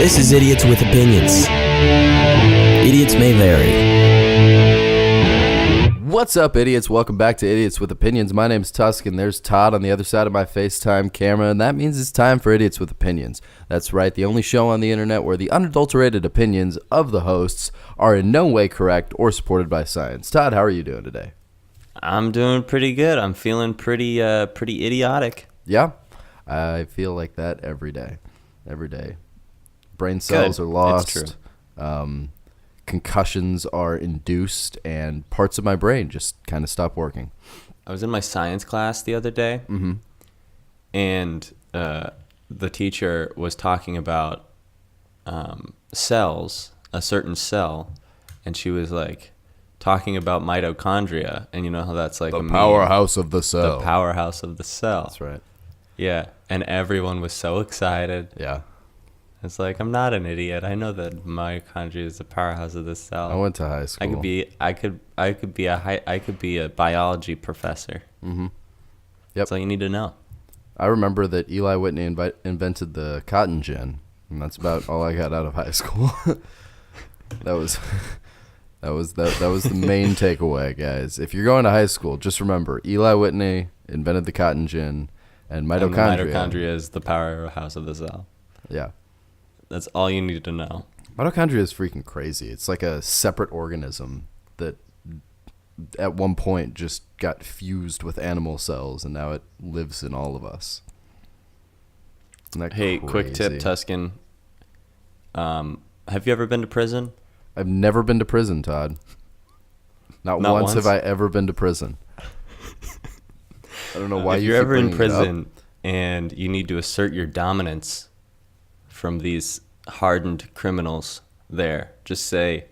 This is Idiots with Opinions. Idiots may vary. What's up, idiots? Welcome back to Idiots with Opinions. My name's Tuscan. There's Todd on the other side of my FaceTime camera, and that means it's time for Idiots with Opinions. That's right, the only show on the internet where the unadulterated opinions of the hosts are in no way correct or supported by science. Todd, how are you doing today? I'm doing pretty good. I'm feeling pretty idiotic. Yeah, I feel like that every day. Every day. Brain cells Good. are lost. It's true. Concussions are induced, and parts of my brain just kind of stop working. I was in my science class the other day, and the teacher was talking about cells, a certain cell, and she was like talking about mitochondria, and you know how that's like The powerhouse of the cell. The powerhouse of the cell. That's right. Yeah, and everyone was so excited. Yeah. It's like, I'm not an idiot. I know that mitochondria is the powerhouse of the cell. I went to high school. I could be a biology professor. Yep. That's all you need to know. I remember that Eli Whitney invented the cotton gin, and that's about all I got out of high school. That was the main takeaway, guys. If you're going to high school, just remember Eli Whitney invented the cotton gin, and mitochondria. And mitochondria is the powerhouse of the cell. Yeah. That's all you need to know. Mitochondria is freaking crazy. It's like a separate organism that at one point just got fused with animal cells, and now it lives in all of us. Isn't that Hey, crazy? quick tip, Tuscan. Have you ever been to prison? I've never been to prison, Todd. Not once have I ever been to prison. I don't know why if you you're keep ever in bringing it up. prison and you need to assert your dominance from these hardened criminals there, just say,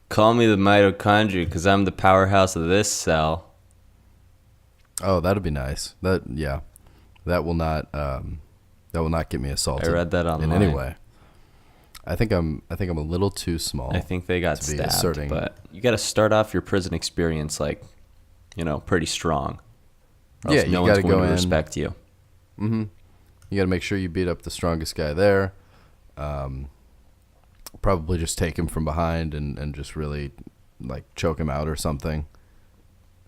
call me the mitochondria because I'm the powerhouse of this cell. Oh, that'd be nice. That will not get me assaulted. I read that online. In any way. I think I'm a little too small. I think they got to be stabbed, asserting. but you got to start off your prison experience pretty strong. Or Yeah, else you no one's gotta going go to in. respect you. You got to make sure you beat up the strongest guy there. Probably just take him from behind and just really like choke him out or something.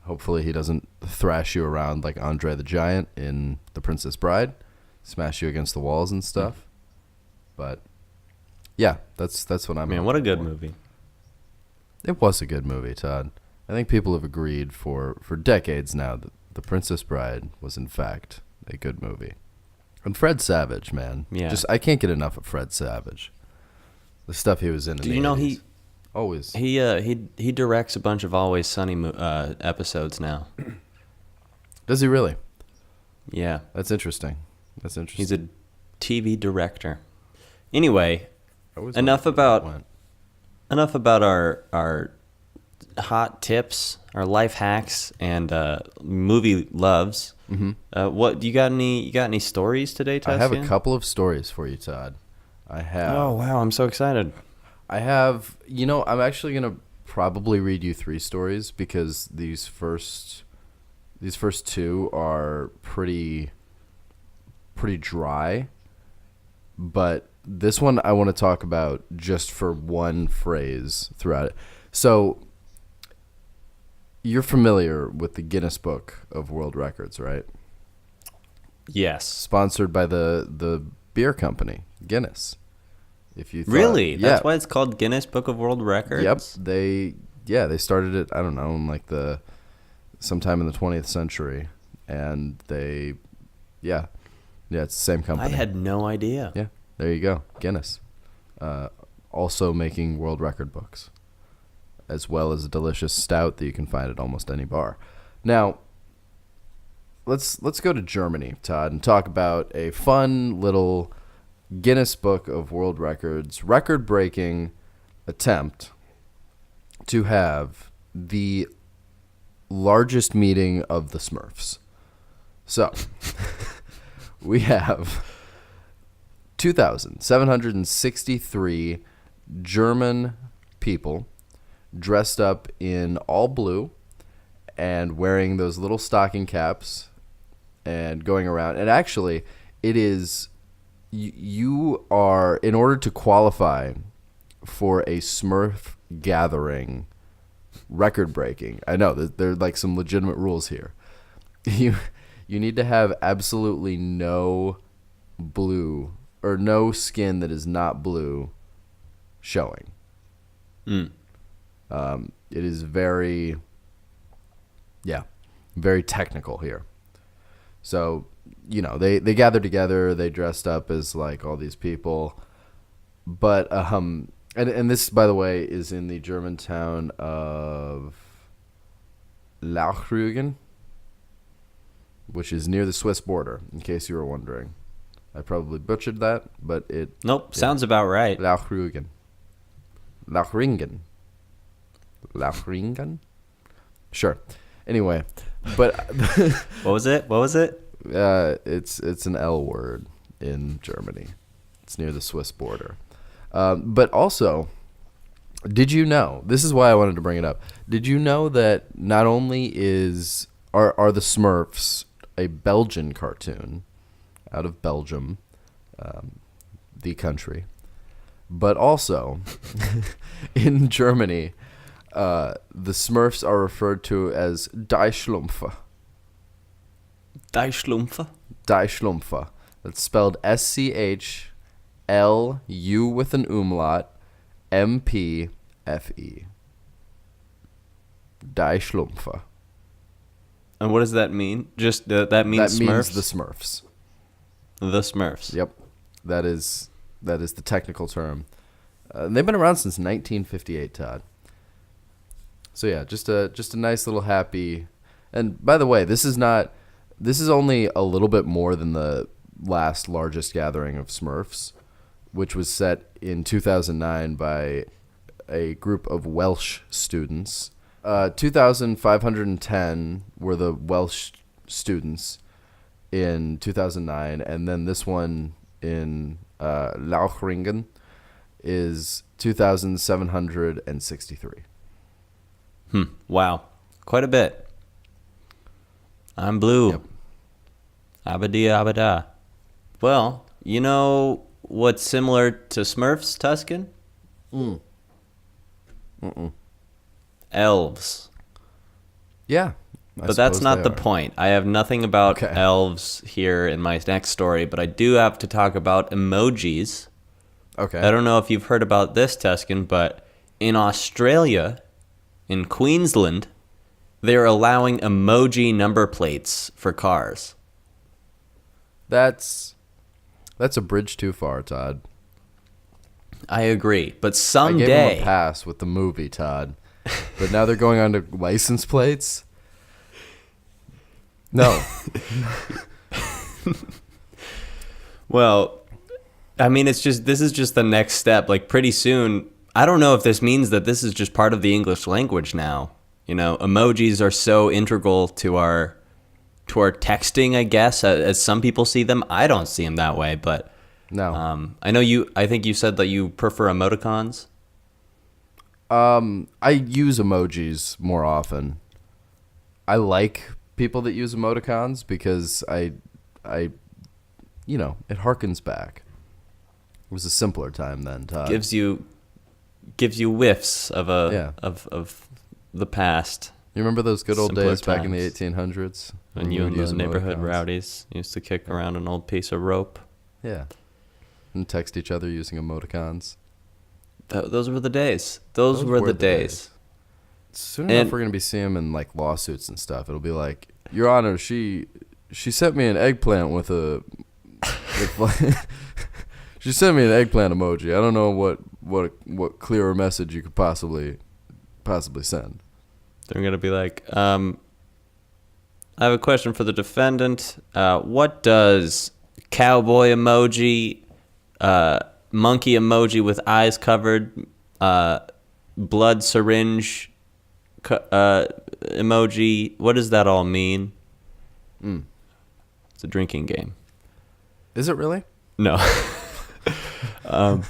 Hopefully he doesn't thrash you around like Andre the Giant in The Princess Bride, smash you against the walls and stuff. But yeah, that's what I'm. Man, what a good for. movie. It was a good movie, Todd. I think people have agreed for decades now that The Princess Bride was in fact a good movie. And Fred Savage, man. Yeah. I can't get enough of Fred Savage. The stuff he was in. Do you know 80s. Always. He directs a bunch of Always Sunny episodes now. Does he really? Yeah. That's interesting. He's a TV director. Anyway, enough went. about our hot tips, our life hacks, and movie loves. What do you got? Any stories today, Tuscan? I have a couple of stories for you, Todd. I have. Oh wow, I'm so excited. I have. I'm actually gonna probably read you 3 stories because these first 2 are pretty dry. But this one I want to talk about just for one phrase throughout it. So, you're familiar with the Guinness Book of World Records, right? Yes. Sponsored by the beer company, Guinness. If you thought, Really? Yeah. That's why it's called Guinness Book of World Records? Yep. They started it, I don't know, in like sometime in the 20th century. And it's the same company. I had no idea. Yeah, there you go. Guinness. Also making world record books, as well as a delicious stout that you can find at almost any bar. Now, let's go to Germany, Todd, and talk about a fun little Guinness Book of World Records record-breaking attempt to have the largest meeting of the Smurfs. So, we have 2,763 German people dressed up in all blue and wearing those little stocking caps and going around. And actually, it is you are, in order to qualify for a Smurf gathering record breaking, I know there are like some legitimate rules here. You need to have absolutely no blue or no skin that is not blue showing. It is very technical here. So, they gather together, they dressed up as like all these people. But and this, by the way, is in the German town of Lauchrügen, which is near the Swiss border, in case you were wondering. I probably butchered that, but Nope, sounds about right. Lauchrügen. Sure. Anyway, but What was it? It's an L word in Germany. It's near the Swiss border. But also, did you know? This is why I wanted to bring it up. Did you know that not only are the Smurfs a Belgian cartoon out of Belgium, the country, but also in Germany, the Smurfs are referred to as Die Schlumpfe. Die Schlumpfe? Die Schlumpfe. That's spelled SCHLU with an umlaut, MPFE. Die Schlumpfe. And what does that mean? Just that means That Smurfs? means the Smurfs. The Smurfs. Yep. That is the technical term. They've been around since 1958, Todd. So yeah, just a nice little happy. And by the way, this is only a little bit more than the last largest gathering of Smurfs, which was set in 2009 by a group of Welsh students. 2,510 were the Welsh students in 2009, and then this one in Lauchringen is 2,763. Wow. Quite a bit. I'm blue. Yep. Abadia abada. Well, you know what's similar to Smurfs, Tuscan? Elves. Yeah. But that's not the point. I have nothing about elves here in my next story, but I do have to talk about emojis. Okay. I don't know if you've heard about this, Tuscan, but in Australia, in Queensland, they're allowing emoji number plates for cars. That's a bridge too far, Todd. I agree, but I someday... gave them a pass with the movie, Todd. But now they're going on to license plates? No. Well, I mean, this is just the next step. Like, pretty soon, I don't know if this means that this is just part of the English language now. Emojis are so integral to our texting, I guess, as some people see them. I don't see them that way, but No. I think you said that you prefer emoticons. I use emojis more often. I like people that use emoticons because it harkens back. It was a simpler time then, Todd. Gives you whiffs of of the past. You remember those good old Simpler days back in the times. 1800s? When you and the neighborhood rowdies used to kick around an old piece of rope. Yeah. And text each other using emoticons. Those were the days. Those were the days. Soon enough, we're going to be seeing them in like lawsuits and stuff. It'll be like, Your Honor, she sent me an eggplant with a... she sent me an eggplant emoji. I don't know what clearer message you could possibly send. They're going to be like, I have a question for the defendant. What does cowboy emoji, monkey emoji with eyes covered, blood syringe emoji, what does that all mean? It's a drinking game. Is it really? No. Oh,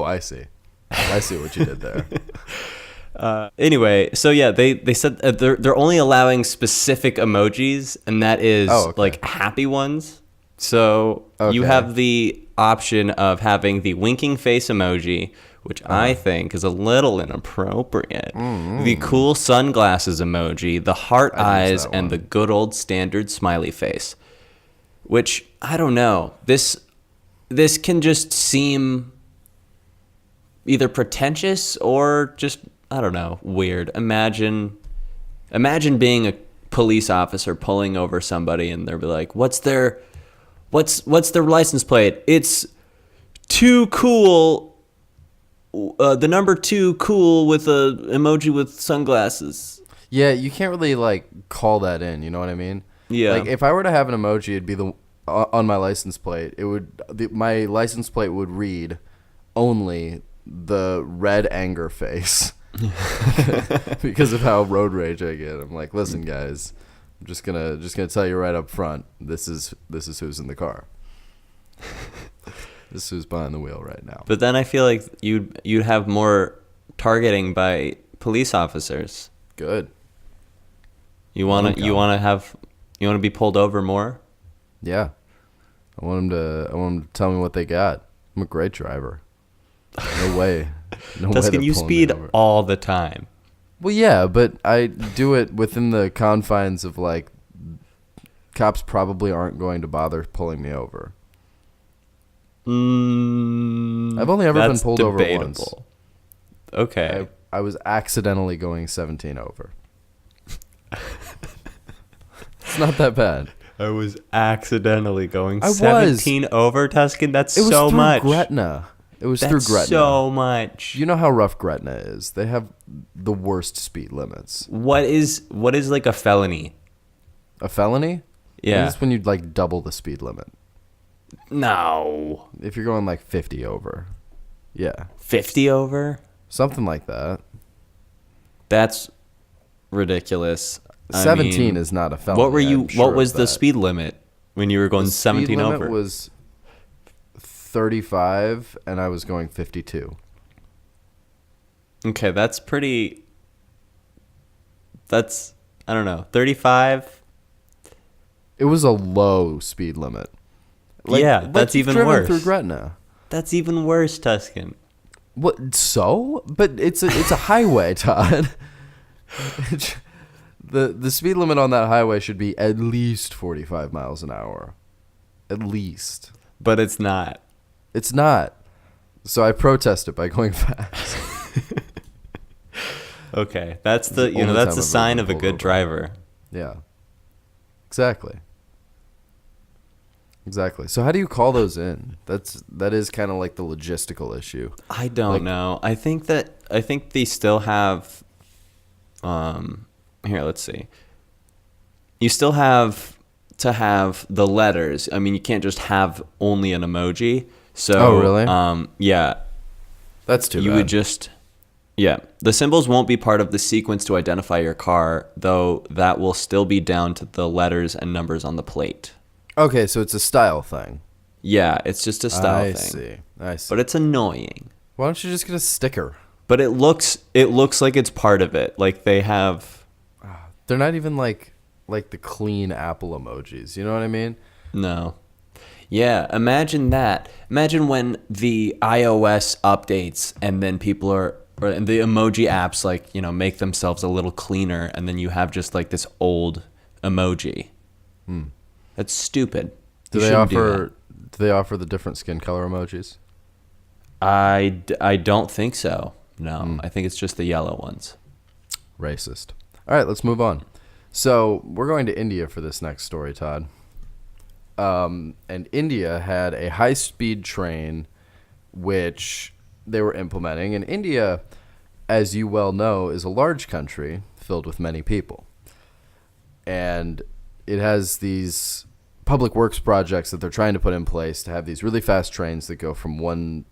I see. I see what you did there. Anyway, so yeah, they said they're only allowing specific emojis, and that is like happy ones. So you Okay. have the option of having the winking face emoji, which I think is a little inappropriate. The cool sunglasses emoji, the heart I'd use eyes, that and the one. good old standard smiley face. Which, I don't know. This can just seem either pretentious or just, I don't know, weird. Imagine being a police officer pulling over somebody and they'll be like, what's their license plate? It's too cool. The number 2 cool with a emoji with sunglasses. Yeah, you can't really like call that in. You know what I mean? Yeah. Like if I were to have an emoji, it'd be the on my license plate. My license plate would read only the red anger face because of how road rage I get. I'm like, listen, guys, I'm just gonna tell you right up front. This is who's in the car. This is who's behind the wheel right now. But then I feel like you'd have more targeting by police officers. Good. You want to be pulled over more? Yeah. I want them to tell me what they got. I'm a great driver. No way. No way. Tuscan, they're you pulling me speed over. all the time. Well, yeah, but I do it within the confines of like cops probably aren't going to bother pulling me over. I've only ever been pulled over once. Okay. I was accidentally going 17 over. It's not that bad. I was accidentally going I was. 17 over, Tuscan. That's It was so through much. Gretna. It was through That's Gretna. so much. You know how rough Gretna is. They have the worst speed limits. What is like a felony? A felony? Yeah. It's when you like double the speed limit. No. If you're going like 50 over. Yeah. 50 over? Something like that. That's ridiculous. 17 is not a felony. What were you? I'm sure What was of the that. speed limit when you were going The 17 speed limit over? was 35 and I was going 52. Okay, that's pretty. That's, I don't know, 35. It was a low speed limit. Yeah, that's you've even driven worse. Through Gretna. That's even worse, Tuscan. What? So? But it's a highway, Todd. The speed limit on that highway should be at least 45 miles an hour. At least. But it's not. It's not. So I protest it by going fast. Okay, that's the the only time that's I've the ever sign been of a pulled good over. driver. Yeah. Exactly. Exactly. So how do you call those in? That is kind of like the logistical issue. I don't Like- know. I think they still have. Here, let's see. You still have to have the letters. I mean, you can't just have only an emoji. So, Oh, really? Yeah, That's too you bad. would just. Yeah, the symbols won't be part of the sequence to identify your car, though that will still be down to the letters and numbers on the plate. Okay, so it's a style thing. Yeah, it's just a style I thing. I see. But it's annoying. Why don't you just get a sticker? But it looks like it's part of it. Like they have. They're not even like the clean Apple emojis. You know what I mean? No. Yeah, imagine that. Imagine when the iOS updates and then people are, or the emoji apps like, make themselves a little cleaner and then you have just like this old emoji. That's stupid. Do You they shouldn't offer do they offer the different skin color emojis? that. I don't think so. No, I think it's just the yellow ones. Racist. All right, let's move on. So we're going to India for this next story, Todd. And India had a high-speed train which they were implementing. And India, as you well know, is a large country filled with many people. And it has these public works projects that they're trying to put in place to have these really fast trains that go from one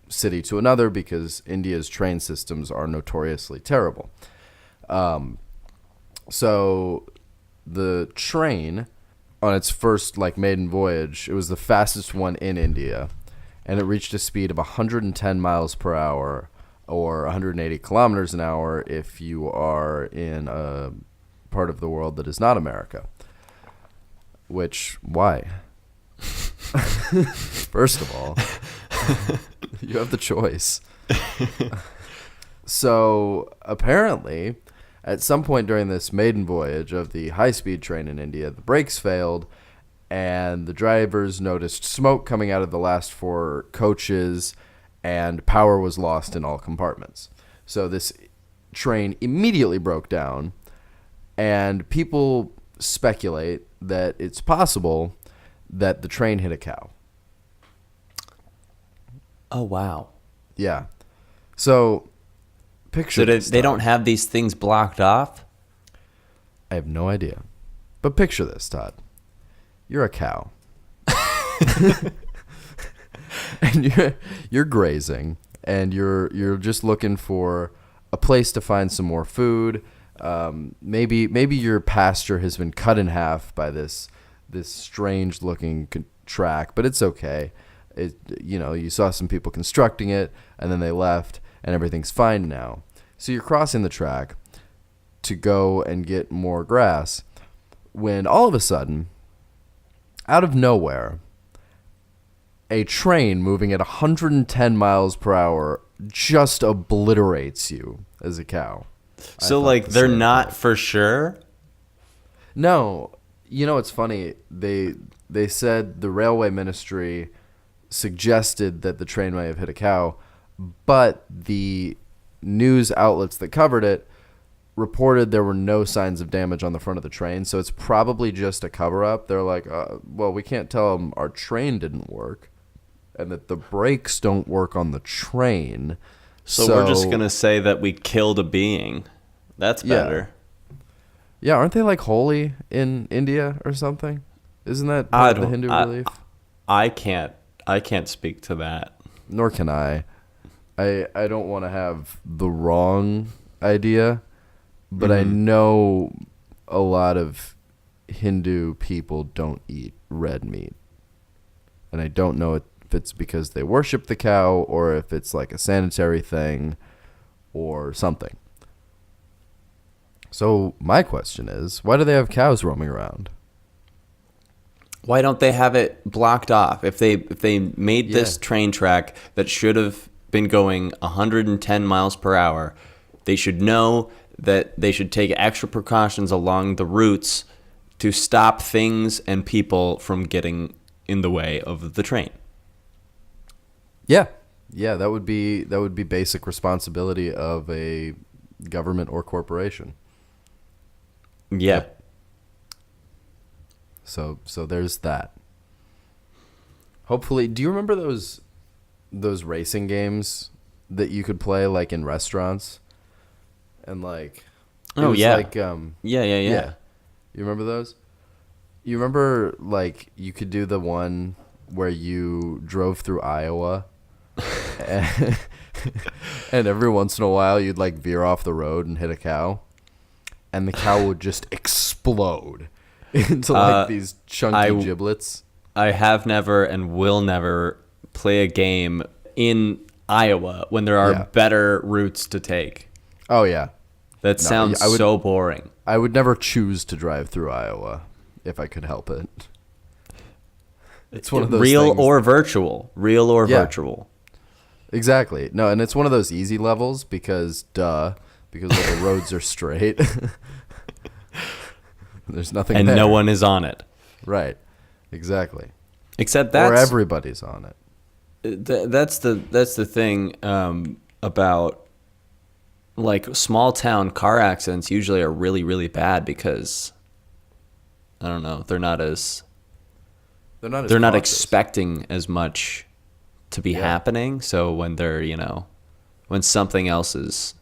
city to another because India's train systems are notoriously terrible. So the train on its first maiden voyage, it was the fastest one in India, and it reached a speed of 110 miles per hour or 180 kilometers an hour if you are in a part of the world that is not America. Which, why? First of all, you have the choice. So apparently, at some point during this maiden voyage of the high-speed train in India, the brakes failed, and the drivers noticed smoke coming out of the last 4 coaches, and power was lost in all compartments. So this train immediately broke down, and people speculate that it's possible that the train hit a cow. Oh, wow. Yeah. So picture So this, they Todd. don't have these things blocked off? I have no idea. But picture this, Todd. You're a cow. And you're grazing, and you're just looking for a place to find some more food. Maybe your pasture has been cut in half by this strange looking track, but it's okay. You saw some people constructing it, and then they left, and everything's fine now. So you're crossing the track to go and get more grass, when all of a sudden, out of nowhere, a train moving at 110 miles per hour just obliterates you as a cow. So, I like, thought the they're same not thing. for sure? No, it's funny. They said the railway ministry suggested that the train may have hit a cow, but the news outlets that covered it reported there were no signs of damage on the front of the train, so it's probably just a cover-up. They're like, well, we can't tell them our train didn't work and that the brakes don't work on the train. So we're just going to say that we killed a being. That's better. Yeah, aren't they like holy in India or something? Isn't that part of the Hindu belief? I can't speak to that. Nor can I. I don't want to have the wrong idea, but I know a lot of Hindu people don't eat red meat. And I don't know if it's because they worship the cow or if it's like a sanitary thing or something. So my question is, why do they have cows roaming around? Why don't they have it blocked off? If they made this train track that should have been going 110 miles per hour, they should know that they should take extra precautions along the routes to stop things and people from getting in the way of the train. Yeah, that would be basic responsibility of a government or corporation. Yeah. So there's that. Hopefully, do you remember those racing games that you could play like in restaurants? And like Oh, yeah. Yeah. Yeah. You remember those? You remember like you could do the one where you drove through Iowa and, and every once in a while you'd like veer off the road and hit a cow and the cow would just explode into like these chunky giblets. I have never and will never play a game in Iowa when there are better routes to take. Oh yeah. That sounds so boring. I would never choose to drive through Iowa if I could help it. It's one of those real things. or virtual. Real or virtual. Exactly. No, and it's one of those easy levels because the roads are straight. There's nothing and there. no one is on it. Right. Exactly. Except or everybody's on it. That's the thing about like small town car accidents usually are really, really bad because I don't know, they're not expecting as much to be happening. So when they're, when something else is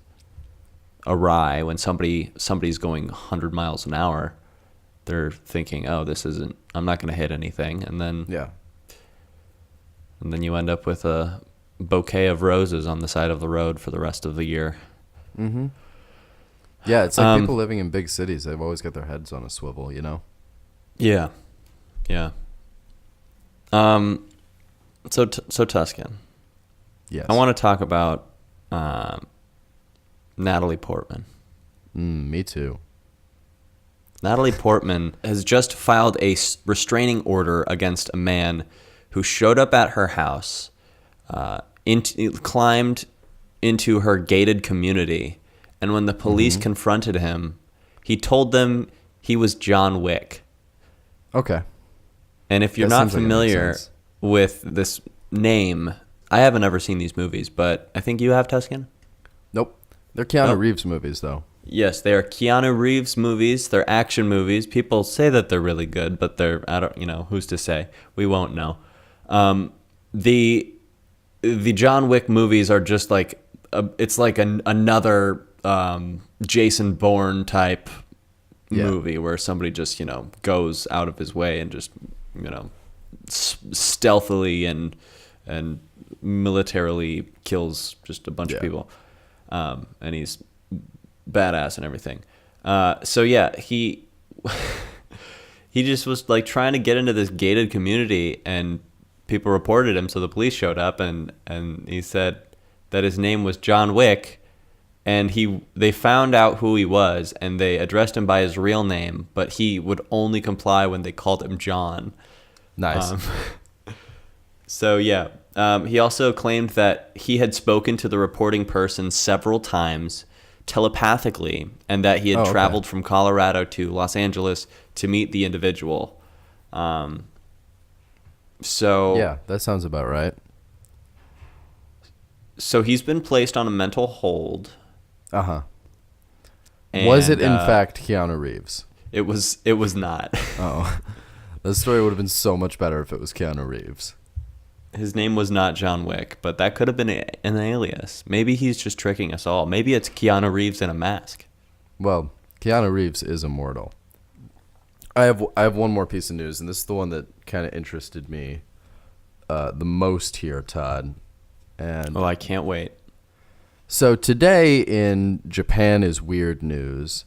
awry, when somebody's going 100 miles an hour, they're thinking, oh, I'm not going to hit anything. And then you end up with a bouquet of roses on the side of the road for the rest of the year. Mm-hmm. Yeah, it's like people living in big cities. They've always got their heads on a swivel, Yeah. Yeah. So Tuscan. Yes. I want to talk about Natalie Portman. Me too. Natalie Portman has just filed a restraining order against a man who showed up at her house, climbed into her gated community, and when the police confronted him, he told them he was John Wick. Okay. And if you're not familiar with this name, I haven't ever seen these movies, but I think you have, Tuscan? Nope. They're Keanu Reeves movies, though. Yes, they are Keanu Reeves movies. They're action movies. People say that they're really good, but who's to say? We won't know. The John Wick movies are just like it's like another Jason Bourne type movie where somebody just goes out of his way and just stealthily and militarily kills just a bunch of people, and he's badass and everything. He he just was like trying to get into this gated community, and people reported him, so the police showed up, and he said that his name was John Wick, and they found out who he was, and they addressed him by his real name, but he would only comply when they called him John. Nice. He also claimed that he had spoken to the reporting person several times telepathically, and that he had traveled from Colorado to Los Angeles to meet the individual. Yeah, that sounds about right. So he's been placed on a mental hold. Uh-huh. Was it in fact Keanu Reeves? It was not. Oh. The story would have been so much better if it was Keanu Reeves. His name was not John Wick, but that could have been an alias. Maybe he's just tricking us all. Maybe it's Keanu Reeves in a mask. Well, Keanu Reeves is immortal. I have one more piece of news, and this is the one that kind of interested me the most here, Todd. And I can't wait. So today in Japan is Weird News,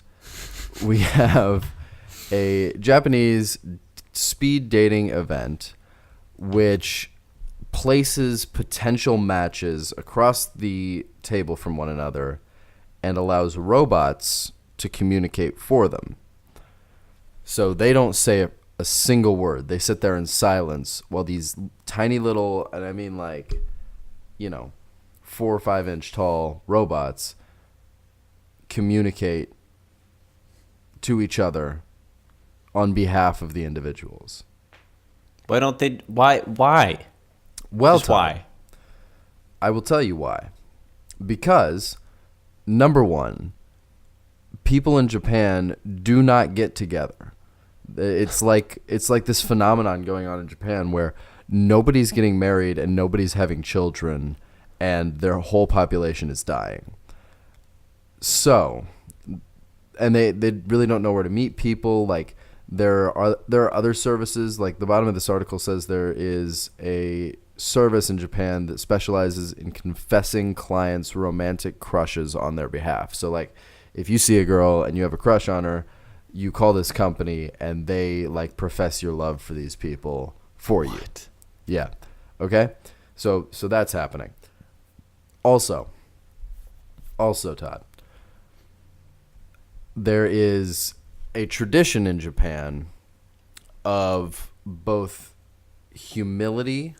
we have a Japanese speed dating event which places potential matches across the table from one another and allows robots to communicate for them. So they don't say a single word. They sit there in silence while these tiny little, and I mean 4 or 5 inch tall robots communicate to each other on behalf of the individuals. Why don't they? Why? Well, Just why? I will tell you why. Because, number one, people in Japan do not get together. It's like this phenomenon going on in Japan where nobody's getting married and nobody's having children, and their whole population is dying. So, and they really don't know where to meet people. Like, there are other services. Like, the bottom of this article says there is a service in Japan that specializes in confessing clients' romantic crushes on their behalf. So, like, if you see a girl and you have a crush on her, you call this company and they profess your love for these people for you. Yeah. Okay. So that's happening. Also, Todd, there is a tradition in Japan of both humility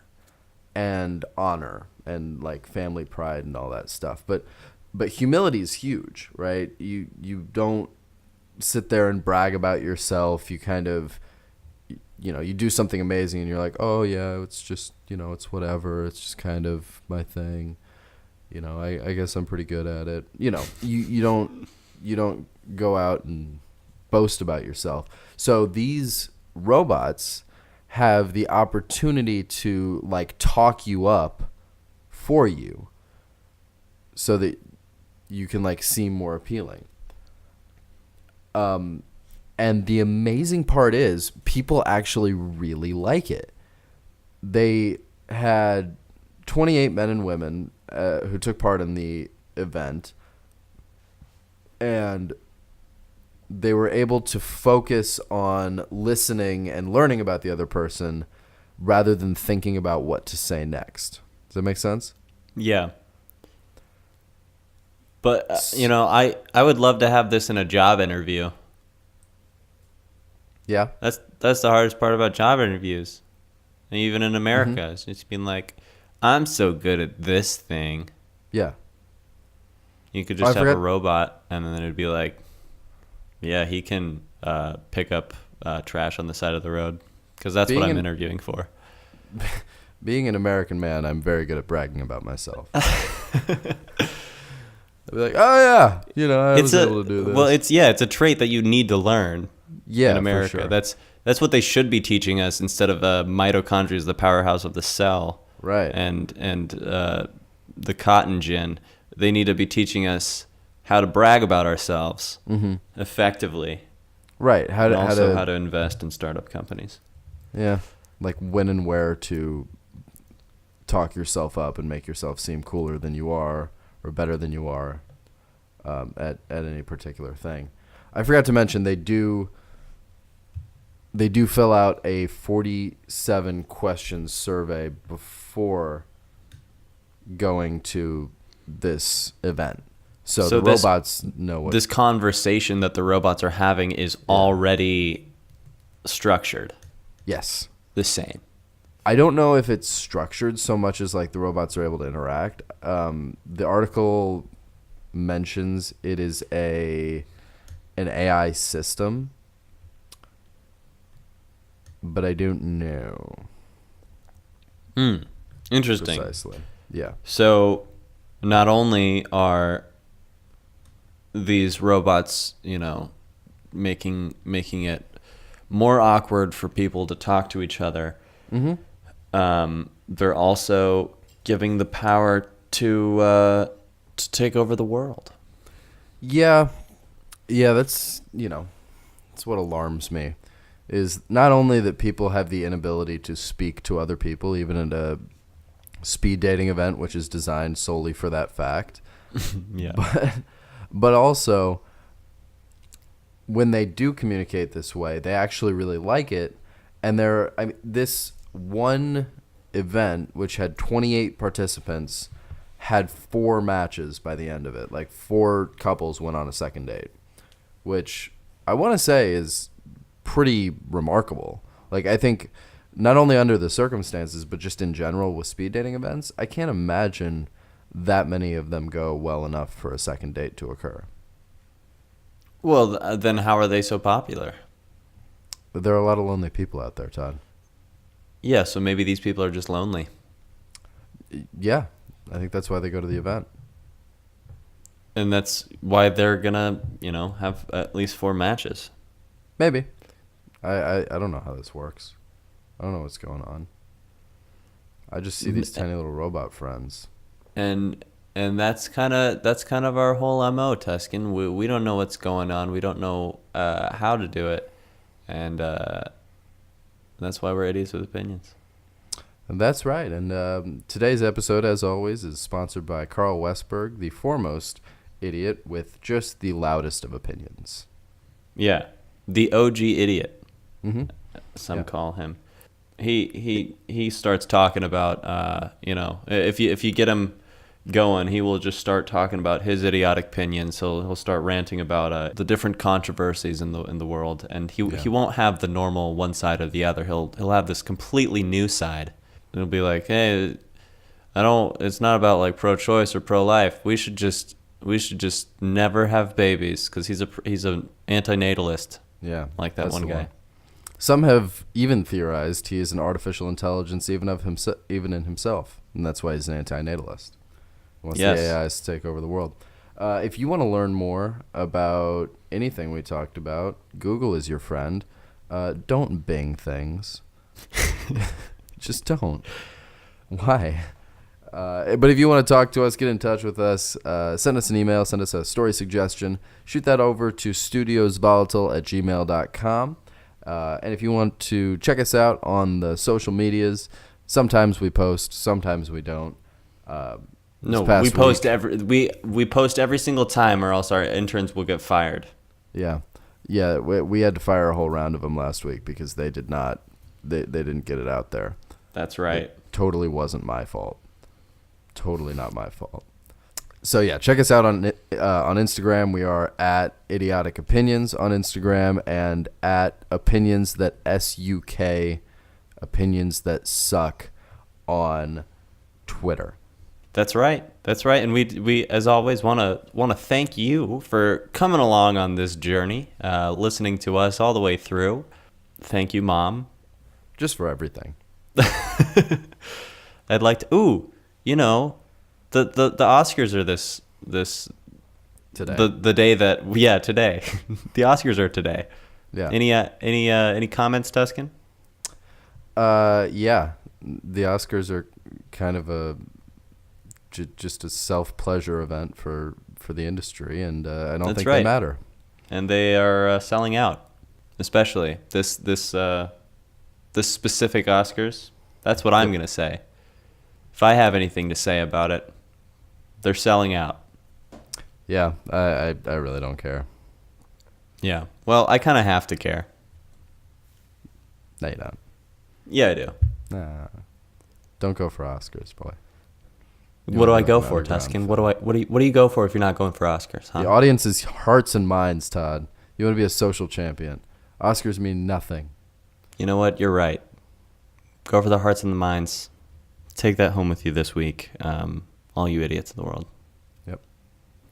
and honor and family pride and all that stuff. But humility is huge, right? You don't sit there and brag about yourself. You kind of, you do something amazing and you're like, oh yeah, it's just, it's whatever. It's just kind of my thing. I guess I'm pretty good at it. You don't go out and boast about yourself. So these robots have the opportunity to talk you up for you so that you can seem more appealing. And the amazing part is people actually really like it. They had 28 men and women who took part in the event, and they were able to focus on listening and learning about the other person rather than thinking about what to say next. Does that make sense? Yeah. But, I would love to have this in a job interview. Yeah. That's the hardest part about job interviews, and even in America. It's just being like, I'm so good at this thing. Yeah. You could just have a robot, and then it'd be like, yeah, he can pick up trash on the side of the road, because that's what I'm interviewing for. Being an American man, I'm very good at bragging about myself. I'd be like, oh yeah, I was able to do this. Well, it's a trait that you need to learn in America. For sure. That's what they should be teaching us, instead of mitochondria is the powerhouse of the cell. Right. And the cotton gin. They need to be teaching us how to brag about ourselves effectively. Right. How to invest in startup companies. Yeah. Like when and where to talk yourself up and make yourself seem cooler than you are or better than you are at any particular thing. I forgot to mention they do fill out a 47 question survey before going to this event. So the robots know what... This conversation that the robots are having is already structured. Yes. The same. I don't know if it's structured so much as like the robots are able to interact. The article mentions it is an AI system, but I don't know. Interesting. Precisely. Yeah. So not only are these robots, making it more awkward for people to talk to each other, they're also giving the power to take over the world. Yeah, that's that's what alarms me, is not only that people have the inability to speak to other people, even at a speed dating event, which is designed solely for that fact. Yeah. But also, when they do communicate this way, they actually really like it. And this one event, which had 28 participants, had 4 matches by the end of it. Like 4 couples went on a second date, which I want to say is pretty remarkable. Like, I think not only under the circumstances, but just in general with speed dating events, I can't imagine that many of them go well enough for a second date to occur. Well, then how are they so popular? There are a lot of lonely people out there, Todd. Yeah, so maybe these people are just lonely. Yeah, I think that's why they go to the event. And that's why they're going to, have at least 4 matches. Maybe. I don't know how this works. I don't know what's going on. I just see these tiny little robot friends. And that's kind of our whole MO, Tuscan. We don't know what's going on. We don't know how to do it, and that's why we're idiots with opinions. And that's right. And today's episode, as always, is sponsored by Carl Westberg, the foremost idiot with just the loudest of opinions. Yeah, the OG idiot. Mm-hmm. Some call him. He starts talking about if you get him going, he will just start talking about his idiotic opinions. He'll start ranting about the different controversies in the world, and he won't have the normal one side or the other. He'll have this completely new side. It'll be like, hey, it's not about like pro-choice or pro-life. We should just never have babies, because he's an antinatalist. Yeah, like that one guy. Some have even theorized he is an artificial intelligence even in himself, and that's why he's an antinatalist. He wants the AIs to take over the world. If you want to learn more about anything we talked about, Google is your friend. Don't Bing things. Just don't. Why? But if you want to talk to us, get in touch with us, send us an email, send us a story suggestion, shoot that over to studiosvolatile@gmail.com. And if you want to check us out on the social medias, sometimes we post, sometimes we don't. No, we post we post every single time, or else our interns will get fired. Yeah. We had to fire a whole round of them last week because they didn't get it out there. That's right. It totally wasn't my fault. Totally not my fault. So yeah, check us out on Instagram. We are at Idiotic Opinions on Instagram and at Opinions That SUK, Opinions That Suck on Twitter. That's right. And we as always want to thank you for coming along on this journey, listening to us all the way through. Thank you, Mom. Just for everything. I'd like to. Ooh, you know, the Oscars are this Today. The day that today. The Oscars are today. Yeah. Any comments, Tuscan? Yeah. The Oscars are kind of just a self-pleasure event for the industry, and I don't think they matter. And they are selling out, especially this specific Oscars. That's what I'm going to say. If I have anything to say about it, they're selling out. Yeah, I really don't care. Yeah. Well, I kind of have to care. No, you don't. Yeah, I do. Nah. Don't go for Oscars, boy. What do I go for, Tuscan? What do you go for if you're not going for Oscars, huh? The audience's hearts and minds, Todd. You want to be a social champion. Oscars mean nothing. You know what? You're right. Go for the hearts and the minds. Take that home with you this week, all you idiots in the world. Yep.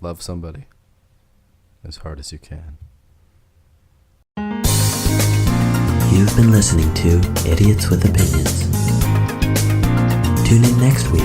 Love somebody as hard as you can. You've been listening to Idiots with Opinions. Tune in next week